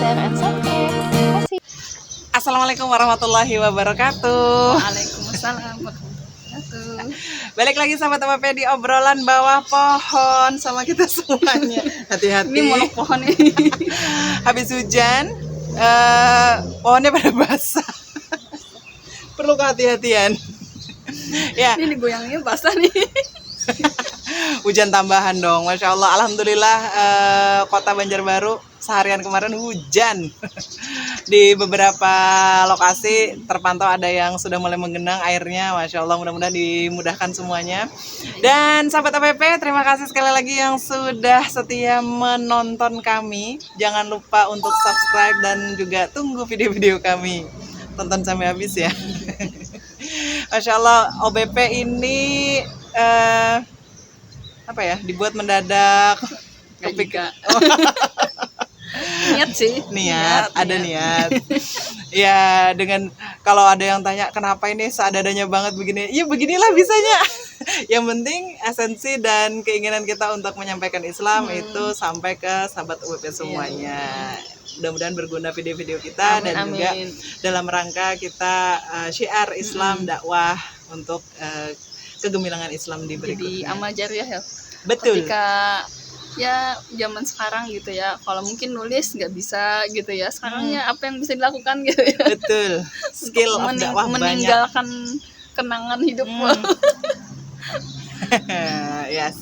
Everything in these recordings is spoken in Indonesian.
share, and subscribe. Terima kasih. Assalamualaikum warahmatullahi wabarakatuh. Waalaikumsalam warahmatullahi wabarakatuh. Balik lagi sama teman di obrolan bawah pohon sama kita semuanya. Hati-hati. Ini monok pohon ini. Habis hujan, pohonnya pada basah. Perlu kehati-hatian. Ya, Ini goyangnya basah nih. hujan tambahan dong. Masya Allah, alhamdulillah kota Banjarbaru seharian kemarin hujan. Di beberapa lokasi terpantau ada yang sudah mulai menggenang airnya. Masya Allah, mudah-mudahan dimudahkan semuanya. Dan sahabat APP, terima kasih sekali lagi yang sudah setia menonton kami. Jangan lupa untuk subscribe dan juga tunggu video-video kami. Tonton sampai habis ya. Masya Allah, OBP ini apa ya, dibuat mendadak. Kepikiran. Niat sih. Niat, ada niat. Ya, dengan kalau ada yang tanya kenapa ini seadanya banget begini, ya beginilah bisanya. Yang penting esensi dan keinginan kita untuk menyampaikan Islam itu sampai ke sahabat UWP semuanya. Mudah-mudahan berguna video-video kita. Amin, dan juga amin. dalam rangka kita syiar Islam, dakwah untuk kegemilangan Islam di Jadi berikutnya. amal jariah ya. Betul. Ketika ya zaman sekarang gitu ya, kalau mungkin nulis nggak bisa gitu ya, sekarang ya apa yang bisa dilakukan gitu ya. Betul. Skill of dakwah banyak. Meninggalkan kenangan hidup. Yes.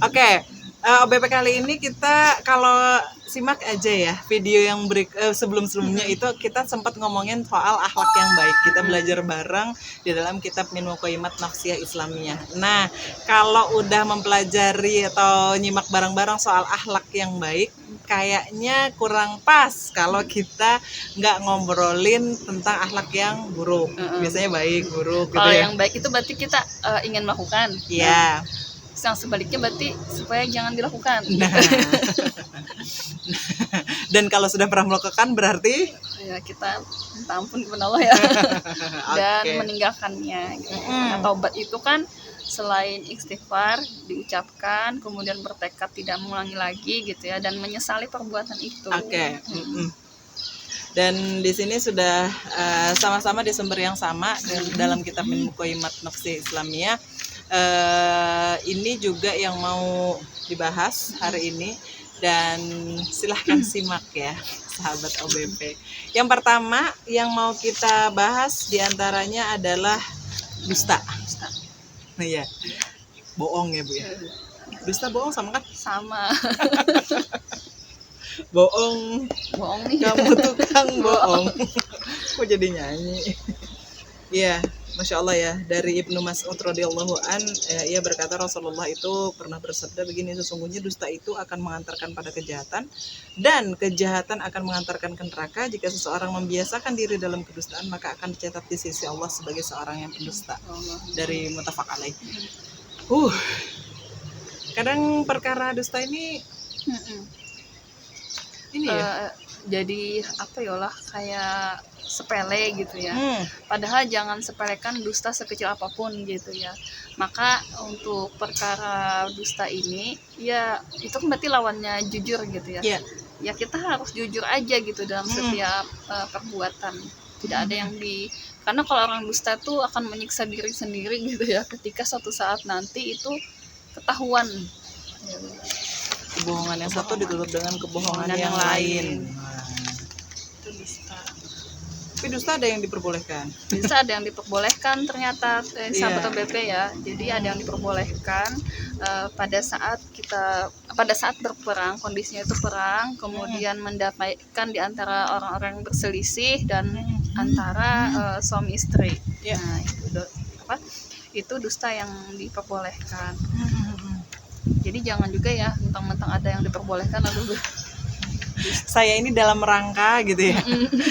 Oke. OBP kali ini kita kalau simak aja ya video yang sebelum-sebelumnya itu kita sempat ngomongin soal akhlak yang baik. Kita belajar bareng di dalam kitab Min Muqayyimat Nafsiyah Islamiyah. Nah, kalau udah mempelajari atau nyimak bareng-bareng soal akhlak yang baik, kayaknya kurang pas kalau kita nggak ngobrolin tentang akhlak yang buruk. Biasanya baik, buruk gitu Kalau ya. yang baik itu berarti kita ingin melakukan. Iya. Yang sebaliknya berarti supaya jangan dilakukan. Nah. Dan kalau sudah pernah melakukan berarti Ya kita minta ampun kepada Allah ya. Dan Oke. meninggalkannya gitu. Nah, taubat itu kan selain istighfar diucapkan, kemudian bertekad tidak mengulangi lagi gitu ya, dan menyesali perbuatan itu. Oke. Dan di sini sudah sama-sama di sumber yang sama dalam kitab Min Muqayyimat Nafsiyah Islamiyah. Ini juga yang mau dibahas hari ini, dan silahkan simak ya sahabat OBP. Yang pertama yang mau kita bahas diantaranya adalah dusta. Nah, ya, bohong ya Bu ya. Dusta bohong sama kan? Sama. Bohong, Bohong nih. kamu tukang bohong. Kok jadi nyanyi? Iya, Masya Allah ya. Dari Ibnu Mas'ud radhiyallahu an, ia berkata Rasulullah itu pernah bersabda begini, sesungguhnya dusta itu akan mengantarkan pada kejahatan, dan kejahatan akan mengantarkan ke neraka. Jika seseorang membiasakan diri dalam kedustaan, maka akan dicatat di sisi Allah sebagai seorang yang pendusta. Dari Muttafaq alaih. Kadang perkara dusta ini ya. Jadi apa ya lah, kayak sepele gitu ya. Padahal jangan sepelekan dusta sekecil apapun gitu ya. Maka untuk perkara dusta ini ya itu kan berarti lawannya jujur gitu ya. Iya. Ya kita harus jujur aja gitu dalam setiap perbuatan. Tidak ada yang karena kalau orang dusta tuh akan menyiksa diri sendiri gitu ya, ketika suatu saat nanti itu ketahuan. Kebohongan yang satu ditutup dengan kebohongan yang lain. Itu dusta. Tapi dusta ada yang diperbolehkan. Bisa ada yang diperbolehkan ternyata sahabat OBP ya. Jadi ada yang diperbolehkan pada saat berperang, kondisinya itu perang, kemudian mendamaikan di antara orang-orang yang berselisih dan antara suami istri. Nah, itu dusta yang diperbolehkan. Jadi jangan juga ya mentang-mentang ada yang diperbolehkan lalu Saya ini dalam rangka gitu ya,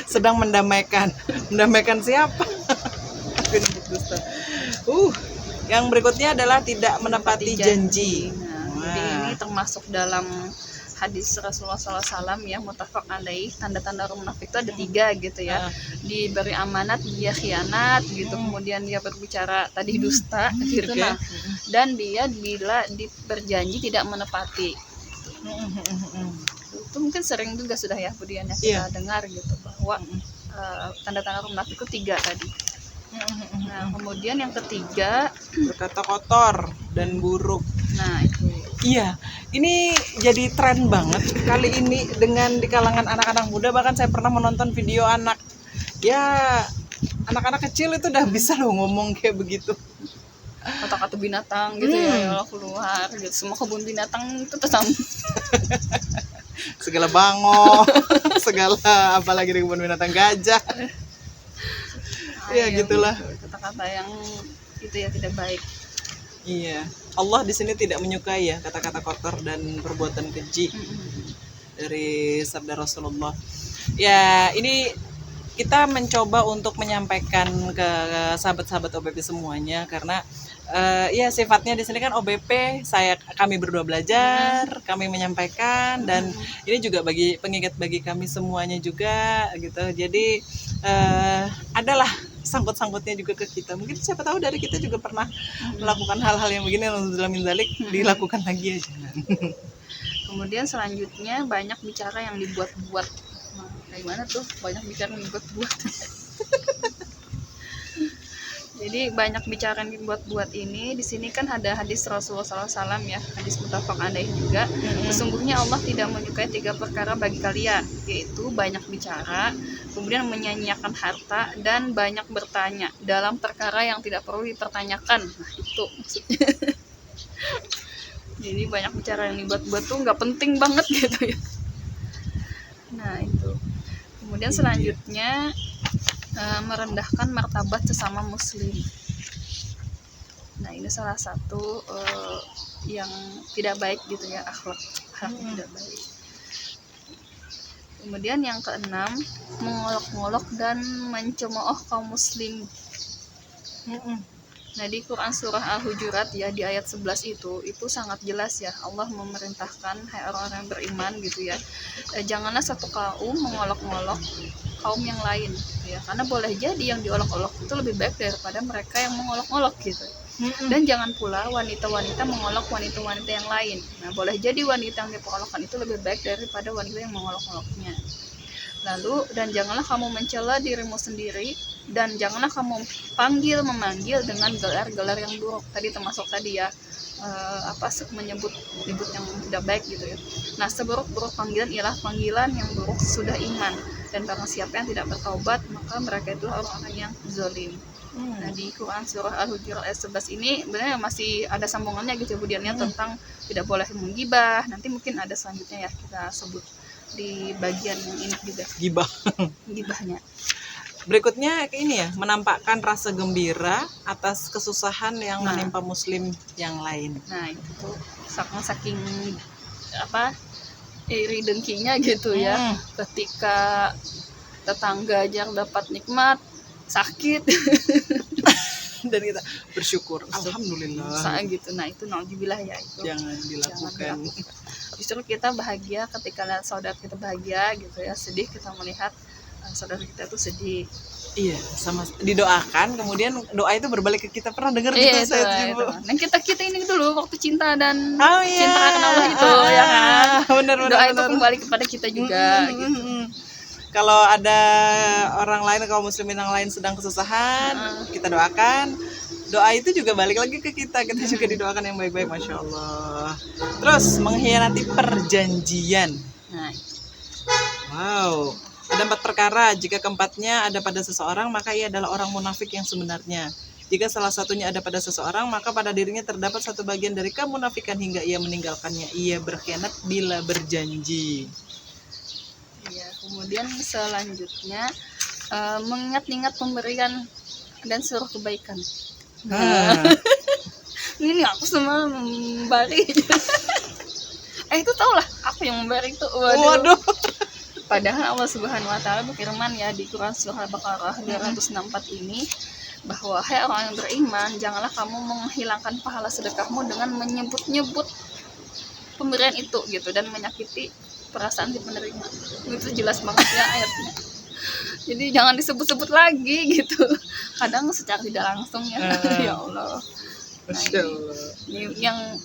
sedang mendamaikan siapa? Yang berikutnya adalah tidak menepati janji. Nah, jadi ini termasuk dalam hadis Rasulullah SAW ya, muttafaq alaih. Tanda-tanda orang munafik itu ada 3 gitu ya. Diberi amanat dia khianat gitu, kemudian dia berbicara tadi dusta gitu. Nah, dan dia bila berjanji tidak menepati. itu mungkin sering juga sudah ya Budian ya kita dengar gitu bahwa tanda-tanda orang munafik itu 3 tadi. Nah kemudian yang ketiga berkata kotor dan buruk. Nah itu iya, ini jadi tren banget kali ini dengan di kalangan anak-anak muda. Bahkan saya pernah menonton video anak kecil itu udah bisa loh ngomong kayak begitu, kata-kata binatang gitu ya keluar gitu, semua kebun binatang itu tetap segala bangau segala apalagi di kebun binatang gajah. Ya gitulah kata-kata yang itu ya tidak baik. Iya, Allah di sini tidak menyukai ya kata-kata kotor dan perbuatan keji dari sabda Rasulullah. Ya, ini kita mencoba untuk menyampaikan ke sahabat-sahabat OBP semuanya karena ya sifatnya di sini kan OBP, kami berdua belajar, kami menyampaikan dan ini juga bagi pengingat bagi kami semuanya juga gitu. Jadi adalah sangkut-sangkutnya juga ke kita. Mungkin siapa tahu dari kita juga pernah melakukan hal-hal yang begini, alhamdulillah min dzalik, dilakukan lagi aja. Kemudian selanjutnya banyak bicara yang dibuat-buat. Nah, kayak mana tuh banyak bicara yang dibuat-buat? Jadi banyak bicara yang dibuat-buat ini di sini kan ada hadis Rasulullah SAW ya, hadis muttafaq alaih juga. Sesungguhnya Allah tidak menyukai 3 perkara bagi kalian, yaitu banyak bicara, kemudian menyanyiakan harta, dan banyak bertanya dalam perkara yang tidak perlu dipertanyakan. Nah itu maksudnya. Jadi banyak bicara yang dibuat-buat tuh nggak penting banget gitu ya. Nah itu. Kemudian selanjutnya merendahkan martabat sesama muslim. Nah ini salah satu yang tidak baik gitu ya, akhlak tidak baik. Kemudian yang keenam, mengolok-ngolok dan mencemooh kaum muslim. Nah di Quran surah Al-Hujurat ya di ayat 11 itu sangat jelas ya, Allah memerintahkan hai orang-orang yang beriman gitu ya, janganlah satu kaum mengolok-ngolok kaum yang lain gitu ya, karena boleh jadi yang diolok-olok itu lebih baik daripada mereka yang mengolok-olok gitu. Dan jangan pula wanita-wanita mengolok wanita-wanita yang lain. Nah boleh jadi wanita yang diperolokkan itu lebih baik daripada wanita yang mengolok-oloknya. Lalu, dan janganlah kamu mencela dirimu sendiri, dan janganlah kamu memanggil dengan gelar-gelar yang buruk. Tadi termasuk tadi ya, menyebut yang tidak baik gitu ya. Nah seburuk-buruk panggilan ialah panggilan yang buruk sudah iman, dan barang siapa yang tidak bertaubat maka mereka itu orang-orang yang zalim. Nah di Quran surah Al-Hujurat ayat 11 ini sebenarnya masih ada sambungannya gitu kemudiannya tentang tidak boleh menggibah. Nanti mungkin ada selanjutnya ya kita sebut di bagian yang ini juga gibahnya. Berikutnya ini ya, menampakkan rasa gembira atas kesusahan yang menimpa muslim yang lain. Nah itu saking iri dengkinya gitu ya, ketika tetangga yang dapat nikmat sakit dan kita bersyukur alhamdulillah gitu. Nah itu naudzubillah ya, itu jangan dilakukan. Justru kita bahagia ketika lihat saudara kita bahagia gitu ya, sedih kita melihat saudara kita itu sedih. Iya, sama didoakan, kemudian doa itu berbalik ke kita. Pernah dengar gitu saya itu. Dan kita ini dulu waktu cinta dan iya. Cinta karena Allah itu ya kan. Benar, doa itu kembali kepada kita juga gitu. Kalau ada orang lain, kaum muslimin yang lain sedang kesusahan, kita doakan. Doa itu juga balik lagi ke kita juga didoakan yang baik-baik, masya Allah. Terus mengkhianati perjanjian. Nah, wow, ada 4 perkara. Jika keempatnya ada pada seseorang, maka ia adalah orang munafik yang sebenarnya. Jika salah satunya ada pada seseorang, maka pada dirinya terdapat satu bagian dari kemunafikan hingga ia meninggalkannya. Ia berkhianat bila berjanji. Ya, kemudian selanjutnya mengingat-ingat pemberian dan suruh kebaikan. Ini aku sama memberi. Itu tau lah aku yang memberi itu. Waduh. Padahal Allah Subhanahu Wa Taala berfirman ya di Quran surah Al-Baqarah 264 ini bahwa hai orang yang beriman, janganlah kamu menghilangkan pahala sedekahmu dengan menyebut-nyebut pemberian itu gitu dan menyakiti perasaan si penerima. Itu jelas banget ya ayatnya. Jadi jangan disebut-sebut lagi gitu. Kadang secara tidak langsung ya. Ya Allah. Masya Allah. Ini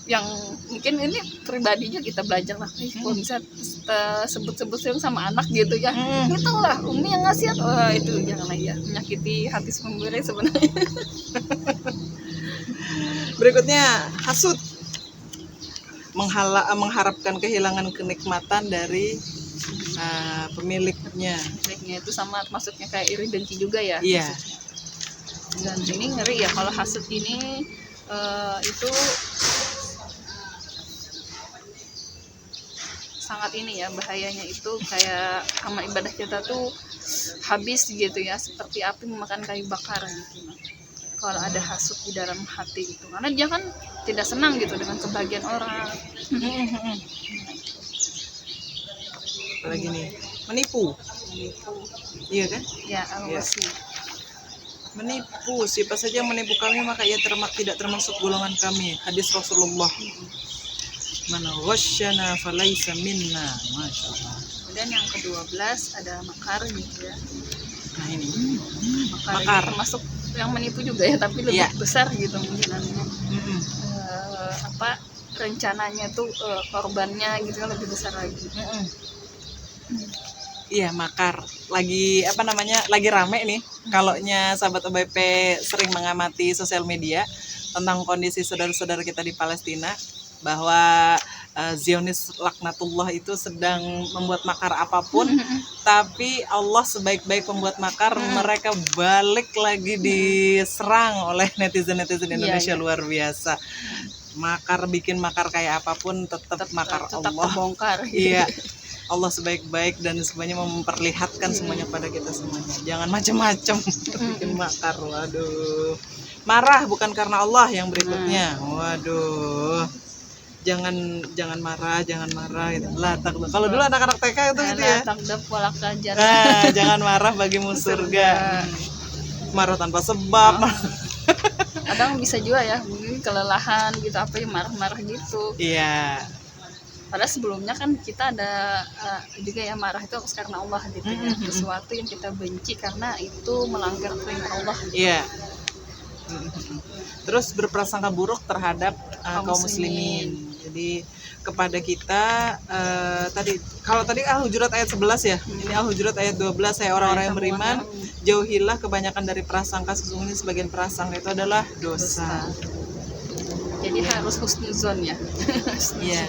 yang mungkin ini pribadi juga kita belajar lah, kalau bisa sebut-sebut sama anak gitu ya, itu lah Umi yang ngasih, itu janganlah ya, menyakiti hati pemberi sebenarnya. Berikutnya hasud, mengharapkan kehilangan kenikmatan dari pemiliknya. Pemiliknya itu sama maksudnya kayak iri dengki juga ya. Iya. Dan ini ngeri ya kalau hasud ini itu sangat ini ya, bahayanya itu kayak amal ibadah kita tuh habis gitu ya, seperti api memakan kayu bakar gitu. Kalau ada hasud di dalam hati gitu, karena dia kan tidak senang gitu dengan kebahagiaan orang. Apalagi nih, menipu. Iya kan? Ya, awasi. Menipu, siapa saja yang menipu kami maka ia tidak termasuk golongan kami. Hadis Rasulullah. Man ghasyana falaisa minna. Masya Allah. Kemudian yang ke-12 ada makar gitu ya. Nah ini Makar termasuk yang menipu juga ya, tapi lebih besar gitu kemungkinannya. Rencananya tuh korbannya gitu kan lebih besar lagi. Iya, makar. Lagi lagi rame nih. Kalaunya sahabat OBP sering mengamati sosial media tentang kondisi saudara-saudara kita di Palestina, bahwa Zionis laknatullah itu sedang membuat makar apapun, tapi Allah sebaik-baik pembuat makar, mereka balik lagi diserang oleh netizen-netizen Indonesia. Luar biasa. Makar, bikin makar kayak apapun tetap makar tetap Allah. Terbongkar. Iya. Allah sebaik-baik dan semuanya memperlihatkan semuanya pada kita semuanya. Jangan macam-macam bikin makar. Waduh. Marah bukan karena Allah yang berikutnya. Waduh. Jangan marah gitu. Kalau dulu anak-anak TK itu gitu ya. Jangan marah bagimu surga. Marah tanpa sebab. Kadang bisa juga ya, mungkin kelelahan gitu, apa ya, marah-marah gitu. Iya. Padahal sebelumnya kan kita ada juga ya, marah itu karena Allah gitu ya. Sesuatu yang kita benci karena itu melanggar perintah Allah. Iya. Terus berprasangka buruk terhadap kaum muslimin. Jadi kepada kita kalau tadi Al-Hujurat ayat 11 ya. Ini Al-Hujurat ayat 12, saya orang-orang yang beriman, jauhilah kebanyakan dari prasangka, sesungguhnya sebagian prasangka itu adalah dosa. Jadi harus husnuzon ya. Iya.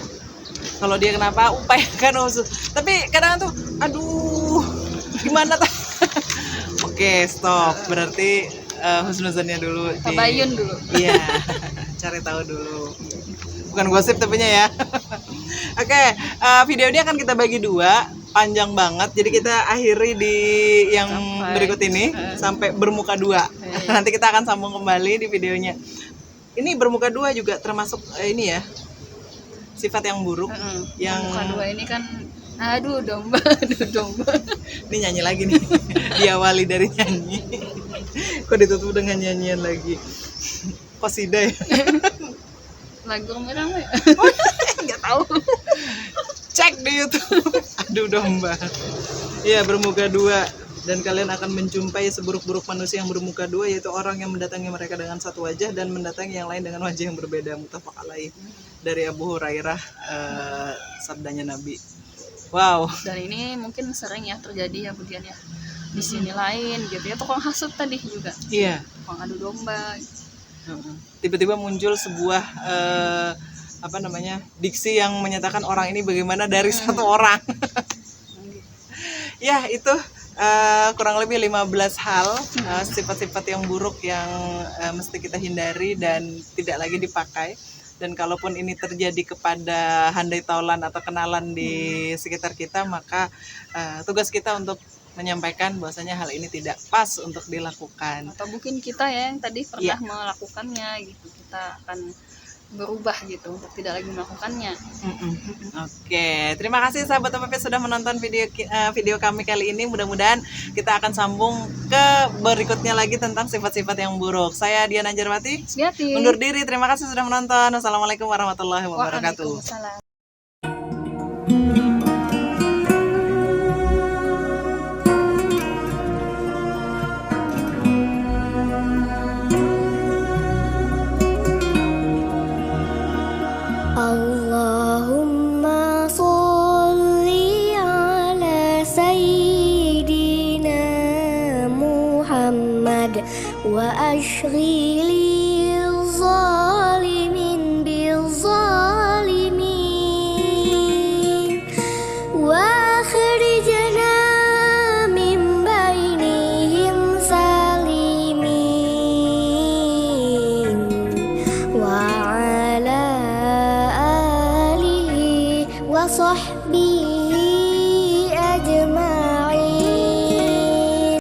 Kalau dia kenapa upayakan husnuzon. Tapi kadang tuh aduh gimana tuh? Oke, stop. Berarti husnuzonnya dulu. Tabayun dulu. Iya. Cari tahu dulu. Bukan gosip tapinya ya. Oke, video ini akan kita bagi dua, panjang banget. Jadi kita akhiri di yang berikut ini sampai bermuka dua. Nanti kita akan sambung kembali di videonya. Ini bermuka dua juga termasuk ini ya, sifat yang buruk. Yang bermuka dua ini kan aduh domba. Ini nyanyi lagi nih. Diawali dari nyanyi. Kok ditutup dengan nyanyian lagi? Qasidah ya. Lagu merah ya? Nggak tahu. Cek di YouTube. Aduh domba. Iya, bermuka dua. Dan kalian akan menjumpai seburuk-buruk manusia yang bermuka dua, yaitu orang yang mendatangi mereka dengan satu wajah dan mendatangi yang lain dengan wajah yang berbeda. Muttafaq alaih. Dari Abu Hurairah, sabdanya Nabi. Wow. Dan ini mungkin sering ya terjadi ya bagian ya. Di sini lain gitu ya, tukang hasut tadi juga. Iya. Tukang adu domba. Tiba-tiba muncul sebuah diksi yang menyatakan orang ini bagaimana dari satu orang. Ya itu kurang lebih 15 hal sifat-sifat yang buruk yang mesti kita hindari dan tidak lagi dipakai. Dan kalaupun ini terjadi kepada handai taulan atau kenalan di sekitar kita, maka tugas kita untuk menyampaikan bahwasanya hal ini tidak pas untuk dilakukan. Atau mungkin kita ya yang tadi pernah melakukannya gitu, kita akan berubah gitu untuk tidak lagi melakukannya. Oke, terima kasih sahabat OPP sudah menonton video kami kali ini. Mudah-mudahan kita akan sambung ke berikutnya lagi tentang sifat-sifat yang buruk. Saya Diana Jarwati. Undur diri. Terima kasih sudah menonton. Wassalamualaikum warahmatullahi wabarakatuh. Waalaikumsalam. Allah.